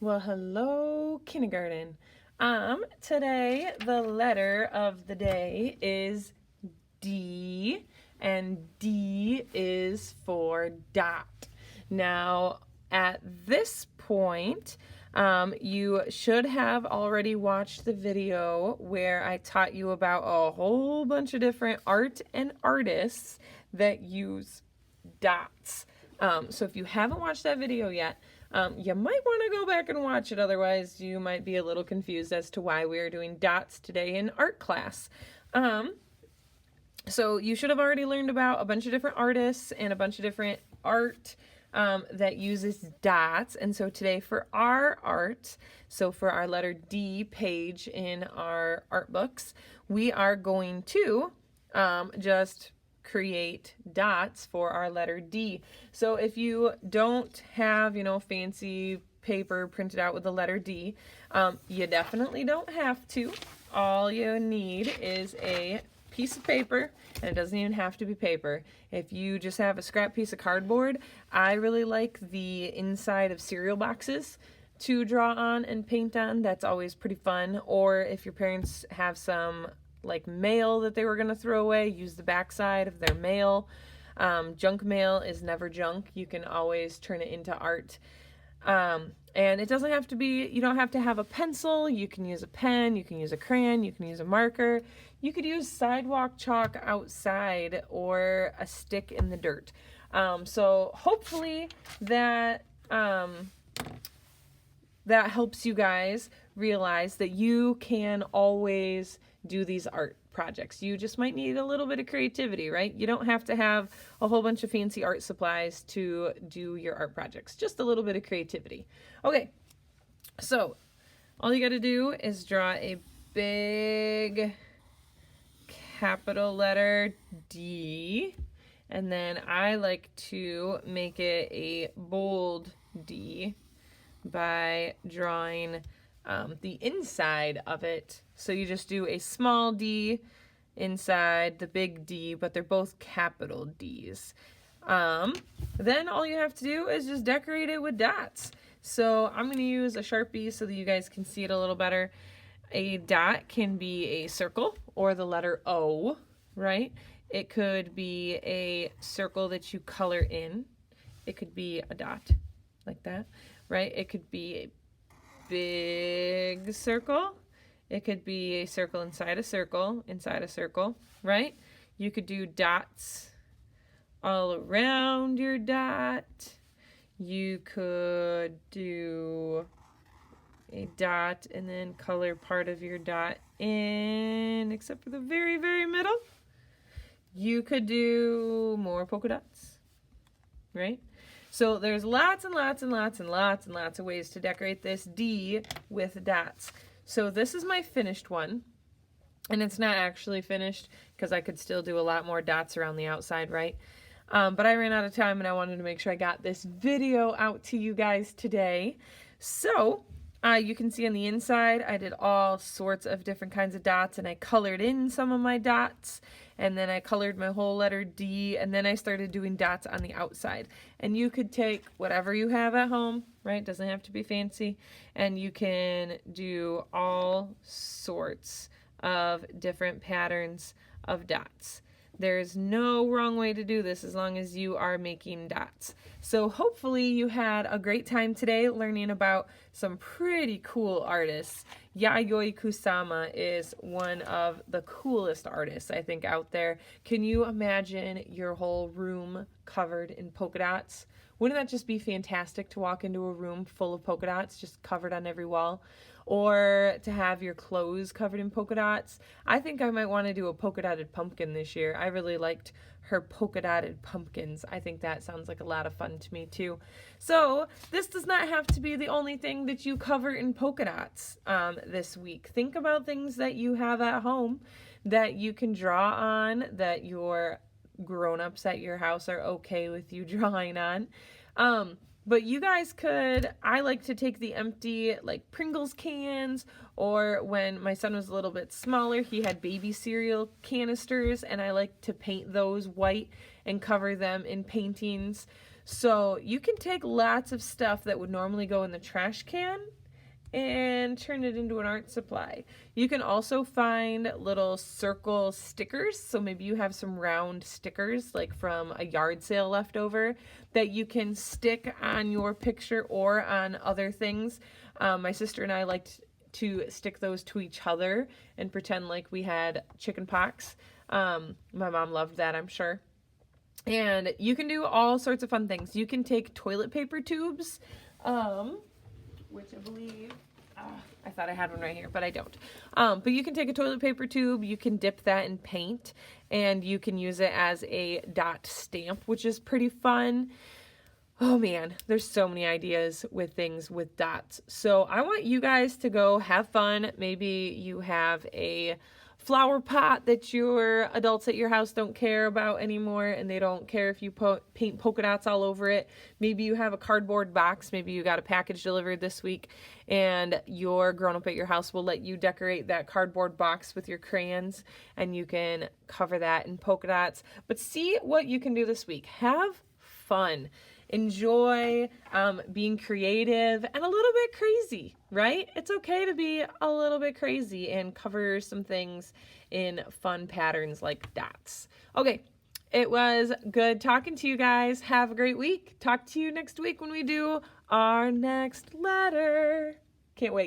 Well, hello, kindergarten. Today the letter of the day is D, and D is for dot. Now, at this point, you should have already watched the video where I taught you about a whole bunch of different art and artists that use dots. So if you haven't watched that video yet, you might want to go back and watch it. Otherwise, you might be a little confused as to why we are doing dots today in art class. So you should have already learned about a bunch of different artists and a bunch of different art that uses dots. And so today for our art, so for our letter D page in our art books, we are going to just create dots for our letter D. So if you don't have, fancy paper printed out with the letter D, you definitely don't have to. All you need is a piece of paper, and it doesn't even have to be paper. If you just have a scrap piece of cardboard, I really like the inside of cereal boxes to draw on and paint on. That's always pretty fun. Or if your parents have some like mail that they were going to throw away, use the backside of their mail. Junk mail is never junk. You can always turn it into art. And it doesn't have to be, you don't have to have a pencil. You can use a pen, you can use a crayon, you can use a marker. You could use sidewalk chalk outside or a stick in the dirt. So hopefully that that helps you guys realize that you can always do these art projects. You just might need a little bit of creativity, right? You don't have to have a whole bunch of fancy art supplies to do your art projects. Just a little bit of creativity. Okay, so all you got to do is draw a big capital letter D, and then I like to make it a bold D by drawing the inside of it. So you just do a small D inside the big D, but they're both capital D's. Then all you have to do is just decorate it with dots. So I'm going to use a Sharpie so that you guys can see it a little better. A dot can be a circle or the letter O, right? It could be a circle that you color in. It could be a dot like that, right? It could be a big circle. It could be a circle inside a circle, right? You could do dots all around your dot. You could do a dot and then color part of your dot in, except for the very, very middle. You could do more polka dots, right? So there's lots and lots and lots and lots and lots of ways to decorate this D with dots. So this is my finished one, and it's not actually finished because I could still do a lot more dots around the outside, right? But I ran out of time and I wanted to make sure I got this video out to you guys today. So you can see on the inside I did all sorts of different kinds of dots, and I colored in some of my dots, and then I colored my whole letter D, and then I started doing dots on the outside. And you could take whatever you have at home, right? Doesn't have to be fancy, and you can do all sorts of different patterns of dots. There's no wrong way to do this as long as you are making dots. So hopefully you had a great time today learning about some pretty cool artists. Yayoi Kusama is one of the coolest artists I think out there. Can you imagine your whole room covered in polka dots? Wouldn't that just be fantastic to walk into a room full of polka dots just covered on every wall? Or to have your clothes covered in polka dots. I think I might want to do a polka dotted pumpkin this year. I really liked her polka dotted pumpkins. I think that sounds like a lot of fun to me too. So this does not have to be the only thing that you cover in polka dots this week. Think about things that you have at home that you can draw on, that your grown-ups at your house are okay with you drawing on. But you guys could, I like to take the empty like Pringles cans, or when my son was a little bit smaller, he had baby cereal canisters, and I like to paint those white and cover them in paintings. So you can take lots of stuff that would normally go in the trash can and turn it into an art supply. You can also find little circle stickers. So maybe you have some round stickers like from a yard sale left over that you can stick on your picture or on other things. My sister and I liked to stick those to each other and pretend like we had chicken pox. My mom loved that, I'm sure. And you can do all sorts of fun things. You can take toilet paper tubes, which I believe, I thought I had one right here, but I don't. But you can take a toilet paper tube, you can dip that in paint, and you can use it as a dot stamp, which is pretty fun. Oh man, there's so many ideas with things with dots. So I want you guys to go have fun. Maybe you have a flower pot that your adults at your house don't care about anymore, and they don't care if you paint polka dots all over it. Maybe you have a cardboard box. Maybe you got a package delivered this week, and your grown-up at your house will let you decorate that cardboard box with your crayons, and you can cover that in polka dots. But see what you can do this week. Have fun. Enjoy being creative and a little bit crazy, right? It's okay to be a little bit crazy and cover some things in fun patterns like dots. Okay, it was good talking to you guys. Have a great week. Talk to you next week when we do our next letter. Can't wait.